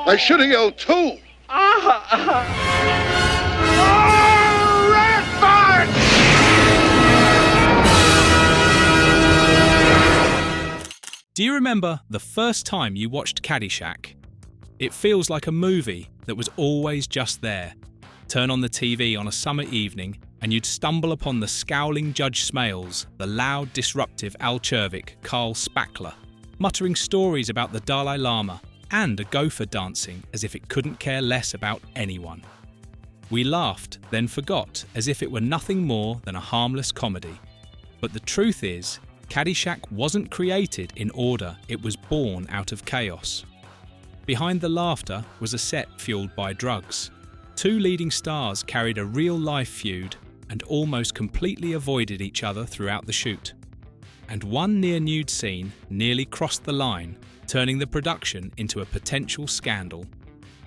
I should have yelled too. Do you remember the first time you watched Caddyshack? It feels like a movie that was always just there. Turn on the TV on a summer evening and you'd stumble upon the scowling Judge Smales, the loud, disruptive Al Chervik, Carl Spackler, muttering stories about the Dalai Lama, and a gopher dancing as if it couldn't care less about anyone. We laughed, then forgot, as if it were nothing more than a harmless comedy. But the truth is, Caddyshack wasn't created in order, it was born out of chaos. Behind the laughter was a set fueled by drugs. Two leading stars carried a real-life feud and almost completely avoided each other throughout the shoot. And one near-nude scene nearly crossed the line, turning the production into a potential scandal.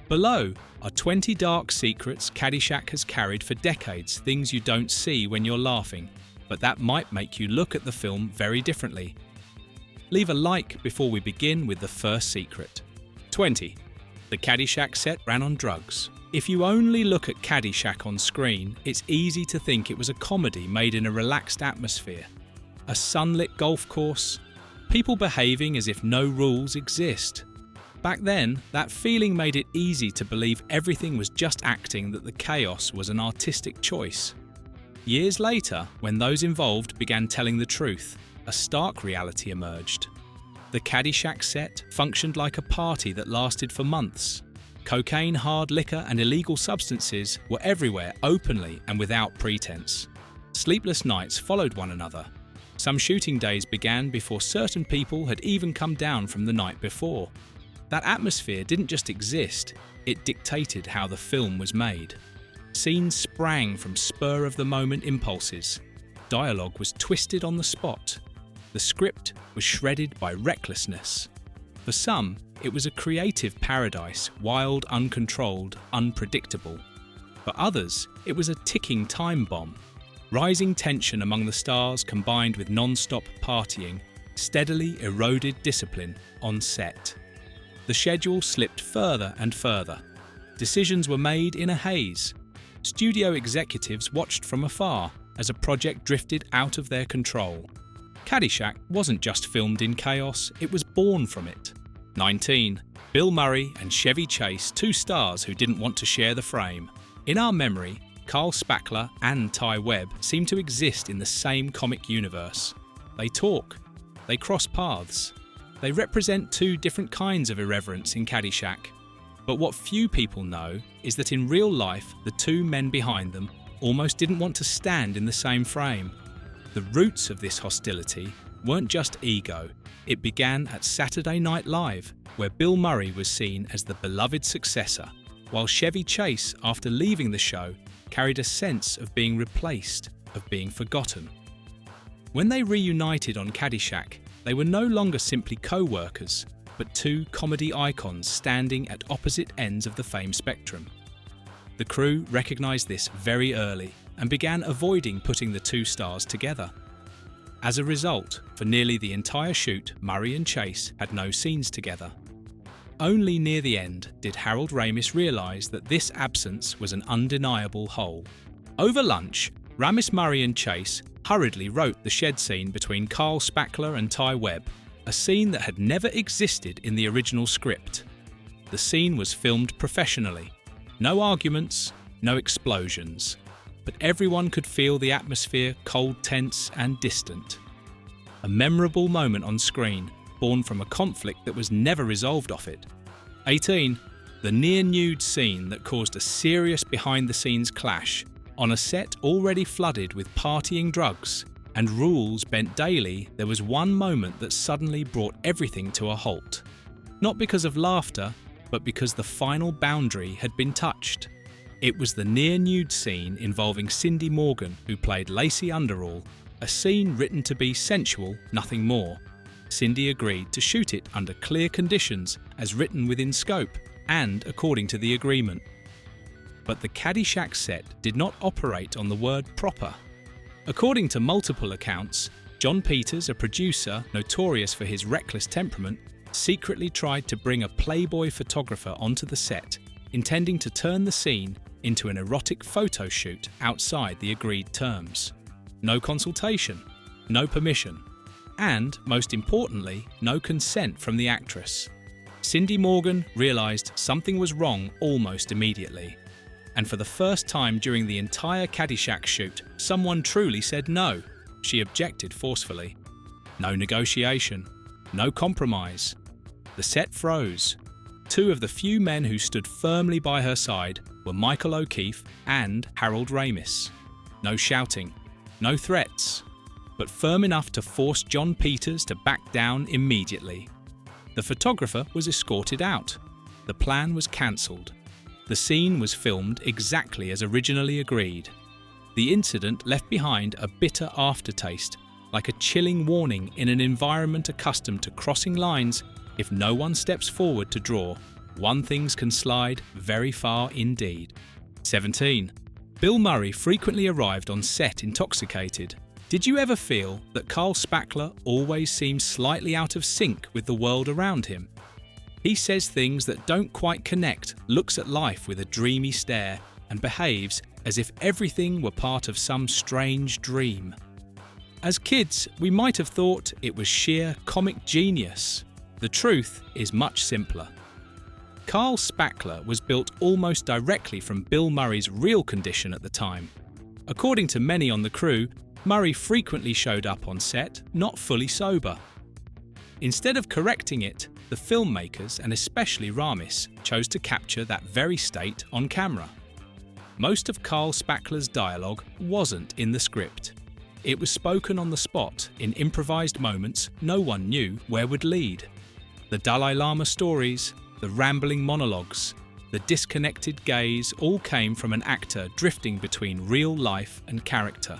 Below are 20 dark secrets Caddyshack has carried for decades, things you don't see when you're laughing, but that might make you look at the film very differently. Leave a like before we begin with the first secret. 20. The Caddyshack set ran on drugs. If you only look at Caddyshack on screen, it's easy to think it was a comedy made in a relaxed atmosphere. A sunlit golf course, people behaving as if no rules exist. Back then, that feeling made it easy to believe everything was just acting, that the chaos was an artistic choice. Years later, when those involved began telling the truth, a stark reality emerged. The Caddyshack set functioned like a party that lasted for months. Cocaine, hard liquor, and illegal substances were everywhere, openly and without pretense. Sleepless nights followed one another. Some shooting days began before certain people had even come down from the night before. That atmosphere didn't just exist, it dictated how the film was made. Scenes sprang from spur-of-the-moment impulses. Dialogue was twisted on the spot. The script was shredded by recklessness. For some, it was a creative paradise, wild, uncontrolled, unpredictable. For others, it was a ticking time bomb. Rising tension among the stars combined with non-stop partying steadily eroded discipline on set. The schedule slipped further and further. Decisions were made in a haze. Studio executives watched from afar as a project drifted out of their control. Caddyshack wasn't just filmed in chaos, it was born from it. 19. Bill Murray and Chevy Chase, two stars who didn't want to share the frame. In our memory, Carl Spackler and Ty Webb seem to exist in the same comic universe. They talk. They cross paths. They represent two different kinds of irreverence in Caddyshack. But what few people know is that in real life, the two men behind them almost didn't want to stand in the same frame. The roots of this hostility weren't just ego. It began at Saturday Night Live, where Bill Murray was seen as the beloved successor, while Chevy Chase, after leaving the show, carried a sense of being replaced, of being forgotten. When they reunited on Caddyshack, they were no longer simply co-workers, but two comedy icons standing at opposite ends of the fame spectrum. The crew recognized this very early and began avoiding putting the two stars together. As a result, for nearly the entire shoot, Murray and Chase had no scenes together. Only near the end did Harold Ramis realize that this absence was an undeniable hole. Over lunch, Ramis, Murray and Chase hurriedly wrote the shed scene between Carl Spackler and Ty Webb, a scene that had never existed in the original script. The scene was filmed professionally. No arguments, no explosions. But everyone could feel the atmosphere cold, tense and distant. A memorable moment on screen, born from a conflict that was never resolved off it. 18. The near-nude scene that caused a serious behind-the-scenes clash on a set already flooded with partying drugs and rules bent daily. There was one moment that suddenly brought everything to a halt. Not because of laughter, but because the final boundary had been touched. It was the near-nude scene involving Cindy Morgan, who played Lacey Underall, a scene written to be sensual, nothing more. Cindy agreed to shoot it under clear conditions, as written within scope, and according to the agreement. But the Caddyshack set did not operate on the word proper. According to multiple accounts, John Peters, a producer notorious for his reckless temperament, secretly tried to bring a Playboy photographer onto the set, intending to turn the scene into an erotic photo shoot outside the agreed terms. No consultation, no permission, and, most importantly, no consent from the actress. Cindy Morgan realised something was wrong almost immediately. And for the first time during the entire Caddyshack shoot, someone truly said no. She objected forcefully. No negotiation, no compromise. The set froze. Two of the few men who stood firmly by her side were Michael O'Keefe and Harold Ramis. No shouting, no threats, but firm enough to force John Peters to back down immediately. The photographer was escorted out. The plan was cancelled. The scene was filmed exactly as originally agreed. The incident left behind a bitter aftertaste, like a chilling warning in an environment accustomed to crossing lines. If no one steps forward to draw, one things can slide very far indeed. 17. Bill Murray frequently arrived on set intoxicated. Did you ever feel that Carl Spackler always seems slightly out of sync with the world around him? He says things that don't quite connect, looks at life with a dreamy stare, and behaves as if everything were part of some strange dream. As kids, we might have thought it was sheer comic genius. The truth is much simpler. Carl Spackler was built almost directly from Bill Murray's real condition at the time. According to many on the crew, Murray frequently showed up on set not fully sober. Instead of correcting it, the filmmakers, and especially Ramis, chose to capture that very state on camera. Most of Carl Spackler's dialogue wasn't in the script. It was spoken on the spot in improvised moments no one knew where would lead. The Dalai Lama stories, the rambling monologues, the disconnected gaze all came from an actor drifting between real life and character.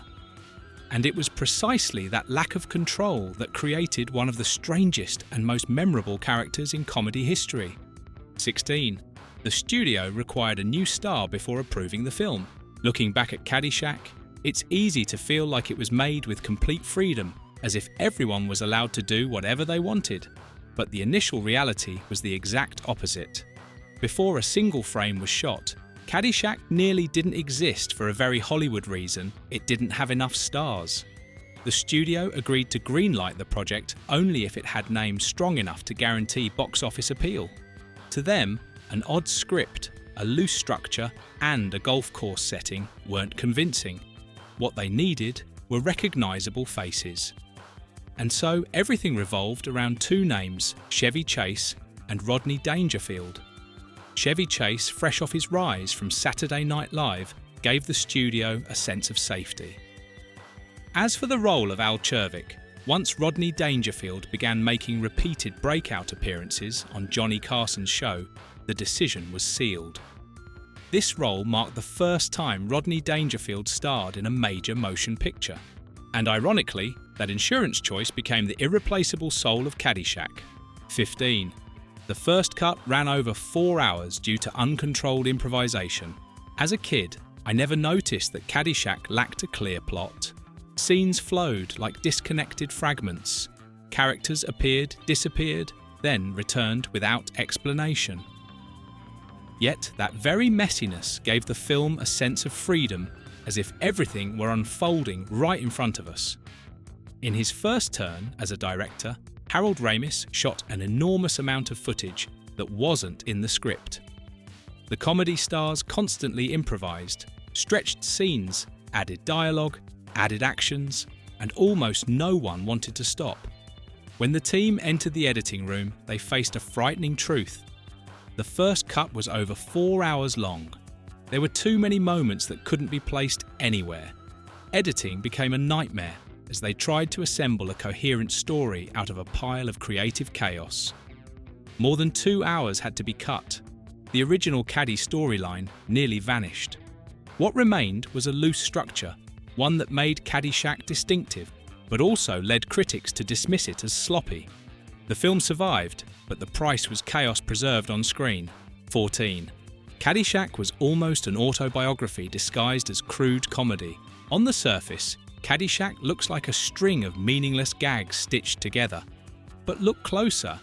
And it was precisely that lack of control that created one of the strangest and most memorable characters in comedy history. 16. The studio required a new star before approving the film. Looking back at Caddyshack, it's easy to feel like it was made with complete freedom, as if everyone was allowed to do whatever they wanted. But the initial reality was the exact opposite. Before a single frame was shot, Caddyshack nearly didn't exist for a very Hollywood reason: it didn't have enough stars. The studio agreed to greenlight the project only if it had names strong enough to guarantee box office appeal. To them, an odd script, a loose structure, and a golf course setting weren't convincing. What they needed were recognisable faces. And so everything revolved around two names, Chevy Chase and Rodney Dangerfield. Chevy Chase, fresh off his rise from Saturday Night Live, gave the studio a sense of safety. As for the role of Al Chervick, once Rodney Dangerfield began making repeated breakout appearances on Johnny Carson's show, the decision was sealed. This role marked the first time Rodney Dangerfield starred in a major motion picture. And ironically, that insurance choice became the irreplaceable soul of Caddyshack. 15. The first cut ran over 4 hours due to uncontrolled improvisation. As a kid, I never noticed that Caddyshack lacked a clear plot. Scenes flowed like disconnected fragments. Characters appeared, disappeared, then returned without explanation. Yet that very messiness gave the film a sense of freedom, as if everything were unfolding right in front of us. In his first turn as a director, Harold Ramis shot an enormous amount of footage that wasn't in the script. The comedy stars constantly improvised, stretched scenes, added dialogue, added actions, and almost no one wanted to stop. When the team entered the editing room, they faced a frightening truth. The first cut was over 4 hours long. There were too many moments that couldn't be placed anywhere. Editing became a nightmare as they tried to assemble a coherent story out of a pile of creative chaos. More than 2 hours had to be cut. The original Caddy storyline nearly vanished. What remained was a loose structure, one that made Caddyshack distinctive, but also led critics to dismiss it as sloppy. The film survived, but the price was chaos preserved on screen. 14. Caddyshack was almost an autobiography disguised as crude comedy. On the surface, Caddyshack looks like a string of meaningless gags stitched together. But look closer.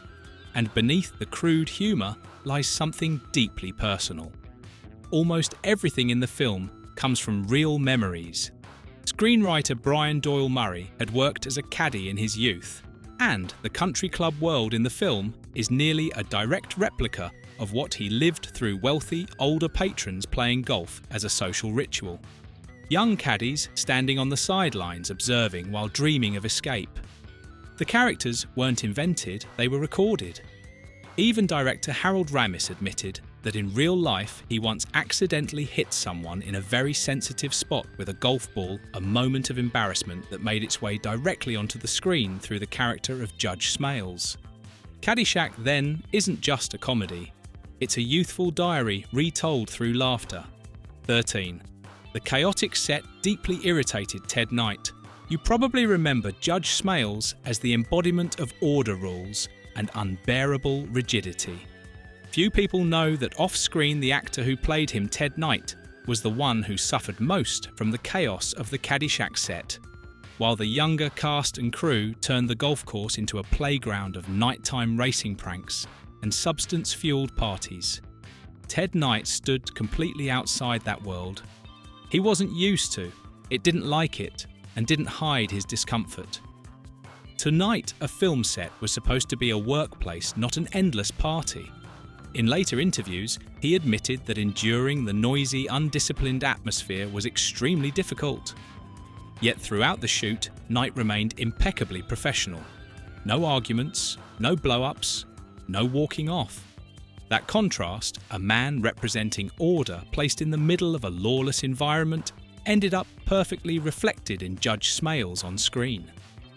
and beneath the crude humour lies something deeply personal. Almost everything in the film comes from real memories. Screenwriter Brian Doyle Murray had worked as a caddie in his youth, and the country club world in the film is nearly a direct replica of what he lived through wealthy, older patrons playing golf as a social ritual. Young caddies standing on the sidelines observing while dreaming of escape. The characters weren't invented, they were recorded. Even director Harold Ramis admitted that in real life he once accidentally hit someone in a very sensitive spot with a golf ball, a moment of embarrassment that made its way directly onto the screen through the character of Judge Smales. Caddyshack then isn't just a comedy, it's a youthful diary retold through laughter. 13. The chaotic set deeply irritated Ted Knight. You probably remember Judge Smales as the embodiment of order rules and unbearable rigidity. Few people know that off-screen the actor who played him, Ted Knight, was the one who suffered most from the chaos of the Caddyshack set, while the younger cast and crew turned the golf course into a playground of nighttime racing pranks and substance-fueled parties. Ted Knight stood completely outside that world. He wasn't used to, it didn't like it, and didn't hide his discomfort. Tonight, a film set was supposed to be a workplace, not an endless party. In later interviews, he admitted that enduring the noisy, undisciplined atmosphere was extremely difficult. Yet throughout the shoot, Knight remained impeccably professional. No arguments, no blow-ups, no walking off. That contrast, a man representing order placed in the middle of a lawless environment, ended up perfectly reflected in Judge Smales on screen.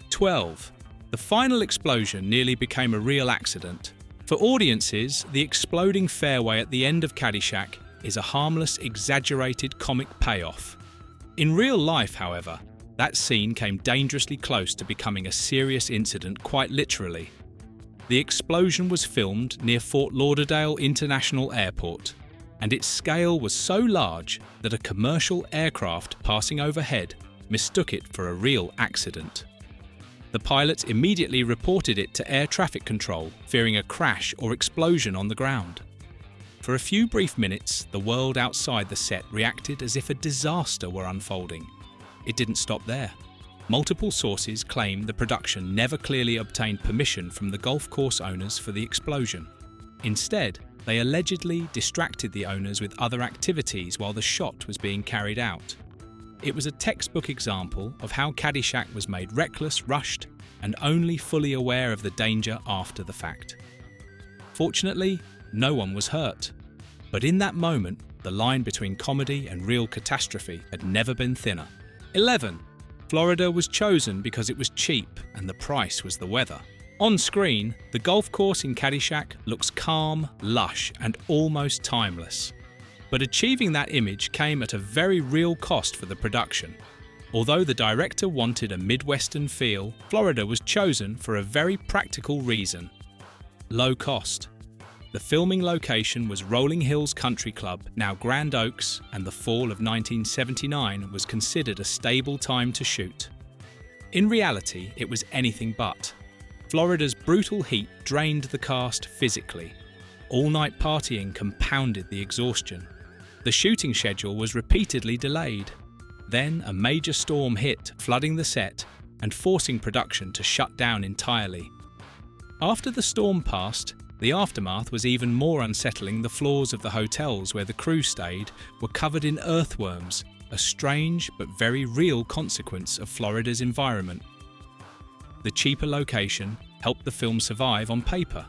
12. The final explosion nearly became a real accident. For audiences, the exploding fairway at the end of Caddyshack is a harmless, exaggerated comic payoff. In real life, however, that scene came dangerously close to becoming a serious incident, quite literally. The explosion was filmed near Fort Lauderdale International Airport, and its scale was so large that a commercial aircraft passing overhead mistook it for a real accident. The pilot immediately reported it to air traffic control, fearing a crash or explosion on the ground. For a few brief minutes, the world outside the set reacted as if a disaster were unfolding. It didn't stop there. Multiple sources claim the production never clearly obtained permission from the golf course owners for the explosion. Instead, they allegedly distracted the owners with other activities while the shot was being carried out. It was a textbook example of how Caddyshack was made reckless, rushed, and only fully aware of the danger after the fact. Fortunately, no one was hurt. But in that moment, the line between comedy and real catastrophe had never been thinner. 11. Florida was chosen because it was cheap and the price was the weather. On screen, the golf course in Caddyshack looks calm, lush, and almost timeless. But achieving that image came at a very real cost for the production. Although the director wanted a Midwestern feel, Florida was chosen for a very practical reason: low cost. The filming location was Rolling Hills Country Club, now Grand Oaks, and the fall of 1979 was considered a stable time to shoot. In reality, it was anything but. Florida's brutal heat drained the cast physically. All-night partying compounded the exhaustion. The shooting schedule was repeatedly delayed. Then a major storm hit, flooding the set and forcing production to shut down entirely. After the storm passed, the aftermath was even more unsettling. The floors of the hotels where the crew stayed were covered in earthworms, a strange but very real consequence of Florida's environment. The cheaper location helped the film survive on paper,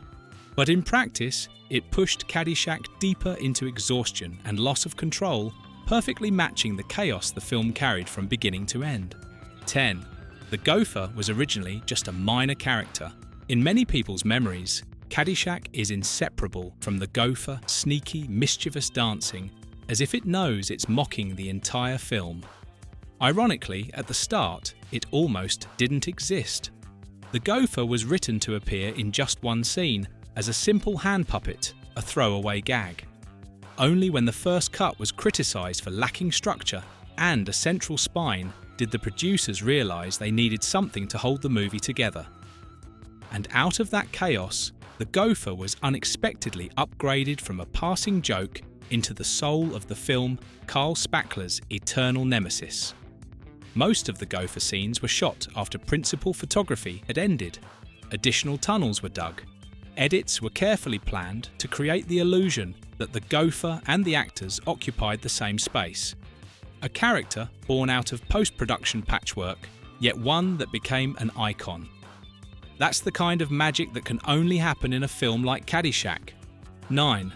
but in practice, it pushed Caddyshack deeper into exhaustion and loss of control, perfectly matching the chaos the film carried from beginning to end. 10. The gopher was originally just a minor character. In many people's memories, Caddyshack is inseparable from the gopher, sneaky, mischievous dancing, as if it knows it's mocking the entire film. Ironically, at the start, it almost didn't exist. The gopher was written to appear in just one scene, as a simple hand puppet, a throwaway gag. Only when the first cut was criticised for lacking structure and a central spine did the producers realise they needed something to hold the movie together. And out of that chaos, the the gopher was unexpectedly upgraded from a passing joke into the soul of the film Carl Spackler's eternal nemesis. Most of the gopher scenes were shot after principal photography had ended. Additional tunnels were dug. Edits were carefully planned to create the illusion that the gopher and the actors occupied the same space. A character born out of post-production patchwork, yet one that became an icon. That's the kind of magic that can only happen in a film like Caddyshack. 9.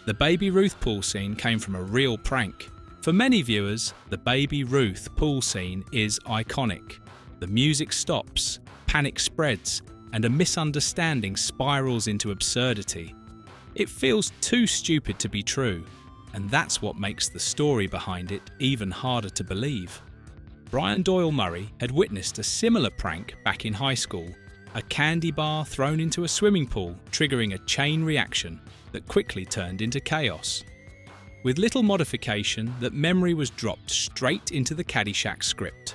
The Baby Ruth pool scene came from a real prank. For many viewers, the Baby Ruth pool scene is iconic. The music stops, panic spreads, and a misunderstanding spirals into absurdity. It feels too stupid to be true, and that's what makes the story behind it even harder to believe. Brian Doyle Murray had witnessed a similar prank back in high school, a candy bar thrown into a swimming pool, triggering a chain reaction that quickly turned into chaos. With little modification, that memory was dropped straight into the Caddyshack script.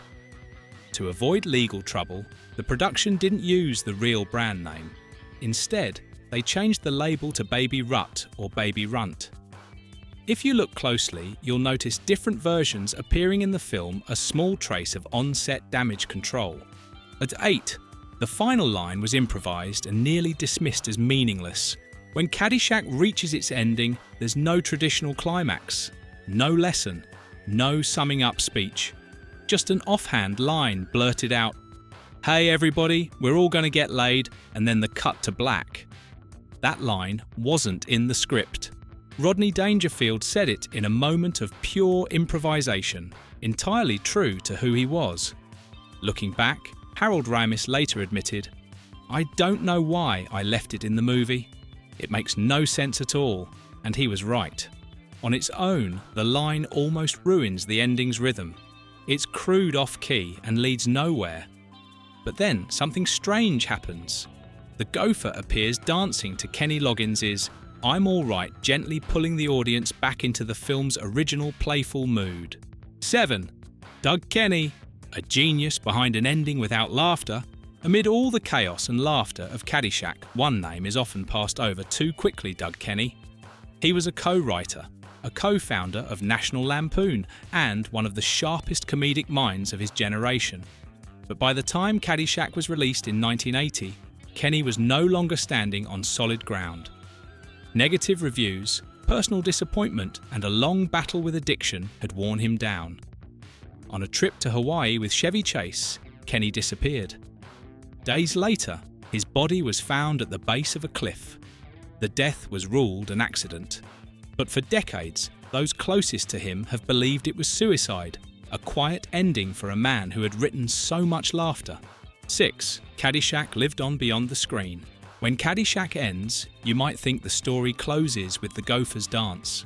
To avoid legal trouble, the production didn't use the real brand name. Instead, they changed the label to Baby Rut or Baby Runt. If you look closely, you'll notice different versions appearing in the film, a small trace of on-set damage control. At 8, the final line was improvised and nearly dismissed as meaningless. When Caddyshack reaches its ending, there's no traditional climax, no lesson, no summing up speech. Just an offhand line blurted out, "Hey everybody, we're all going to get laid," and then the cut to black. That line wasn't in the script. Rodney Dangerfield said it in a moment of pure improvisation, entirely true to who he was. Looking back, Harold Ramis later admitted, "I don't know why I left it in the movie. It makes no sense at all," and he was right. On its own, the line almost ruins the ending's rhythm. It's crude off-key and leads nowhere. But then something strange happens. The gopher appears dancing to Kenny Loggins' "I'm All Right," gently pulling the audience back into the film's original playful mood. 7. Doug Kenny, a genius behind an ending without laughter. Amid all the chaos and laughter of Caddyshack, one name is often passed over too quickly: Doug Kenny. He was a co-writer, a co-founder of National Lampoon, and one of the sharpest comedic minds of his generation. But by the time Caddyshack was released in 1980, Kenny was no longer standing on solid ground. Negative reviews, personal disappointment, and a long battle with addiction had worn him down. On a trip to Hawaii with Chevy Chase, Kenny disappeared. Days later, his body was found at the base of a cliff. The death was ruled an accident. But for decades, those closest to him have believed it was suicide, a quiet ending for a man who had written so much laughter. 6. Caddyshack lived on beyond the screen. When Caddyshack ends, you might think the story closes with the gopher's dance.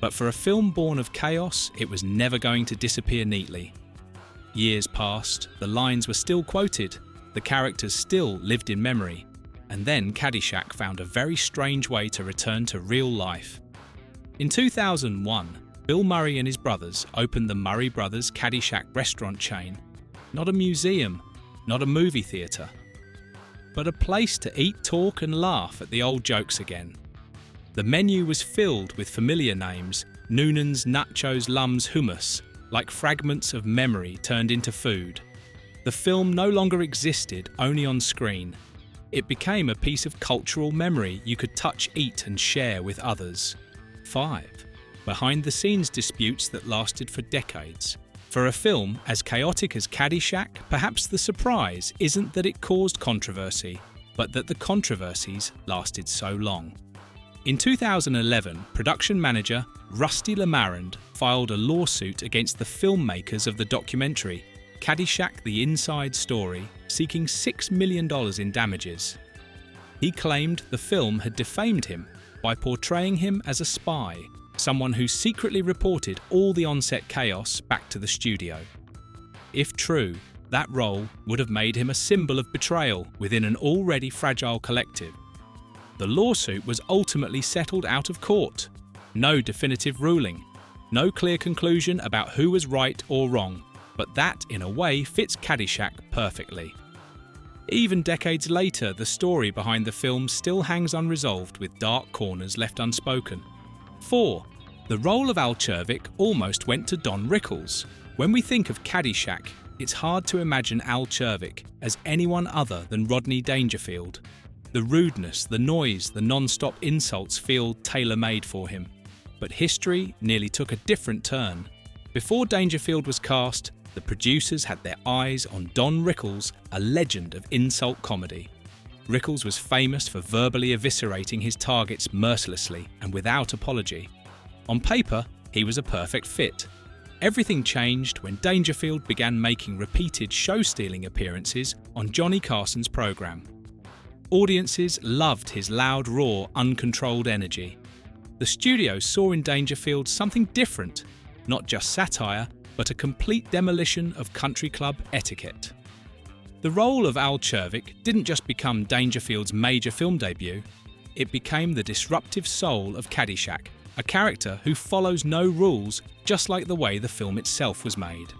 But for a film born of chaos, it was never going to disappear neatly. Years passed, the lines were still quoted, the characters still lived in memory, and then Caddyshack found a very strange way to return to real life. In 2001, Bill Murray and his brothers opened the Murray Brothers Caddyshack restaurant chain. Not a museum, not a movie theatre, but a place to eat, talk and laugh at the old jokes again. The menu was filled with familiar names: Noonan's, Nachos, Lum's, Hummus, like fragments of memory turned into food. The film no longer existed only on screen. It became a piece of cultural memory you could touch, eat and share with others. 5. Behind-the-scenes disputes that lasted for decades. For a film as chaotic as Caddyshack, perhaps the surprise isn't that it caused controversy, but that the controversies lasted so long. In 2011, production manager Rusty Lamarand filed a lawsuit against the filmmakers of the documentary Caddyshack: The Inside Story, seeking $6 million in damages. He claimed the film had defamed him by portraying him as a spy, someone who secretly reported all the on-set chaos back to the studio. If true, that role would have made him a symbol of betrayal within an already fragile collective. The lawsuit was ultimately settled out of court. No definitive ruling, no clear conclusion about who was right or wrong, but that in a way fits Caddyshack perfectly. Even decades later, the story behind the film still hangs unresolved with dark corners left unspoken. 4. The role of Al Czervik almost went to Don Rickles. When we think of Caddyshack, it's hard to imagine Al Czervik as anyone other than Rodney Dangerfield. The rudeness, the noise, the non-stop insults feel tailor-made for him. But history nearly took a different turn. Before Dangerfield was cast, the producers had their eyes on Don Rickles, a legend of insult comedy. Rickles was famous for verbally eviscerating his targets mercilessly and without apology. On paper, he was a perfect fit. Everything changed when Dangerfield began making repeated show-stealing appearances on Johnny Carson's program. Audiences loved his loud, raw, uncontrolled energy. The studio saw in Dangerfield something different, not just satire, but a complete demolition of country club etiquette. The role of Al Czervik didn't just become Dangerfield's major film debut, it became the disruptive soul of Caddyshack, a character who follows no rules, just like the way the film itself was made.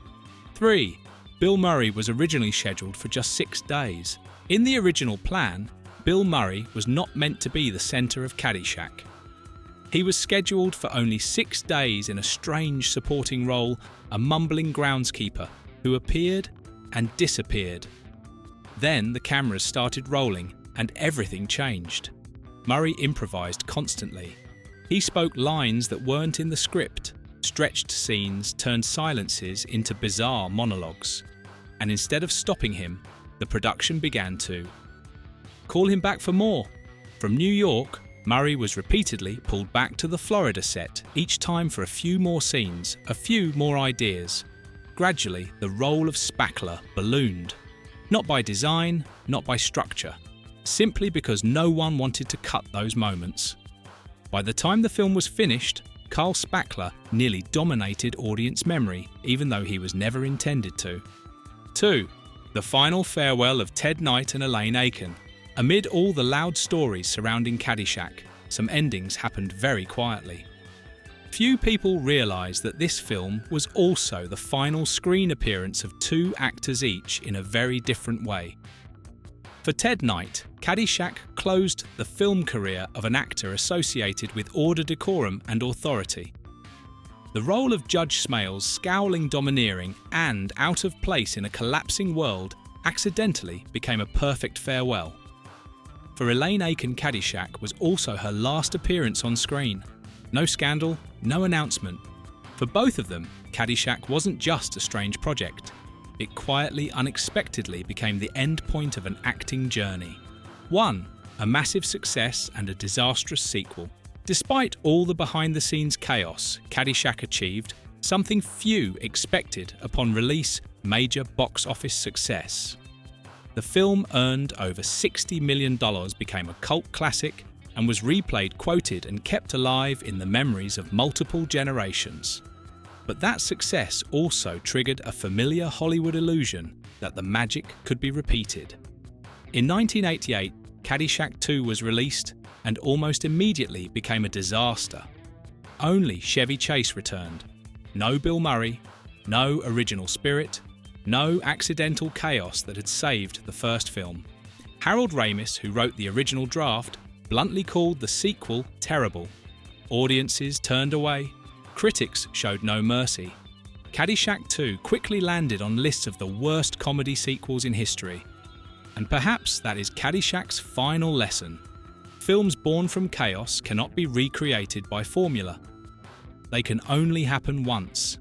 3. Bill Murray was originally scheduled for just 6 days. In the original plan, Bill Murray was not meant to be the centre of Caddyshack. He was scheduled for only 6 days in a strange supporting role, a mumbling groundskeeper who appeared and disappeared. Then the cameras started rolling and everything changed. Murray improvised constantly. He spoke lines that weren't in the script, stretched scenes turned silences into bizarre monologues. And instead of stopping him, the production began to call him back for more. From New York, Murray was repeatedly pulled back to the Florida set, each time for a few more scenes, a few more ideas. Gradually, the role of spackler ballooned. Not by design, not by structure, simply because no one wanted to cut those moments. By the time the film was finished, Carl Spackler nearly dominated audience memory, even though he was never intended to. 2. The final farewell of Ted Knight and Elaine Aiken. Amid all the loud stories surrounding Caddyshack, some endings happened very quietly. Few people realise that this film was also the final screen appearance of 2 actors each in a very different way. For Ted Knight, Caddyshack closed the film career of an actor associated with order, decorum and authority. The role of Judge Smale's scowling, domineering and out of place in a collapsing world accidentally became a perfect farewell. For Elaine Aiken, Caddyshack was also her last appearance on screen. No scandal, no announcement. For both of them, Caddyshack wasn't just a strange project. It quietly, unexpectedly became the end point of an acting journey. 1. A massive success and a disastrous sequel. Despite all the behind-the-scenes chaos, Caddyshack achieved something few expected upon release: major box office success. The film earned over $60 million, became a cult classic, and was replayed, quoted, and kept alive in the memories of multiple generations. But that success also triggered a familiar Hollywood illusion that the magic could be repeated. In 1988, Caddyshack 2 was released and almost immediately became a disaster. Only Chevy Chase returned. No Bill Murray, no original spirit, no accidental chaos that had saved the first film. Harold Ramis, who wrote the original draft, bluntly called the sequel terrible. Audiences turned away. Critics showed no mercy. Caddyshack 2 quickly landed on lists of the worst comedy sequels in history. And perhaps that is Caddyshack's final lesson. Films born from chaos cannot be recreated by formula. They can only happen once.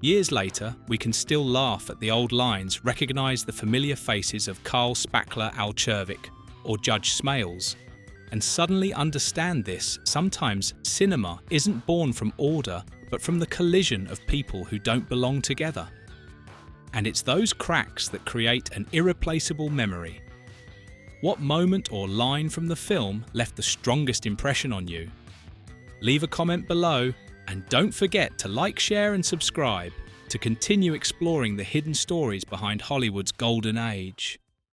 Years later, we can still laugh at the old lines, recognise the familiar faces of Carl Spackler, Al Czervik, or Judge Smales, and suddenly understand this: sometimes cinema isn't born from order, but from the collision of people who don't belong together. And it's those cracks that create an irreplaceable memory. What moment or line from the film left the strongest impression on you? Leave a comment below, and don't forget to like, share and subscribe to continue exploring the hidden stories behind Hollywood's golden age.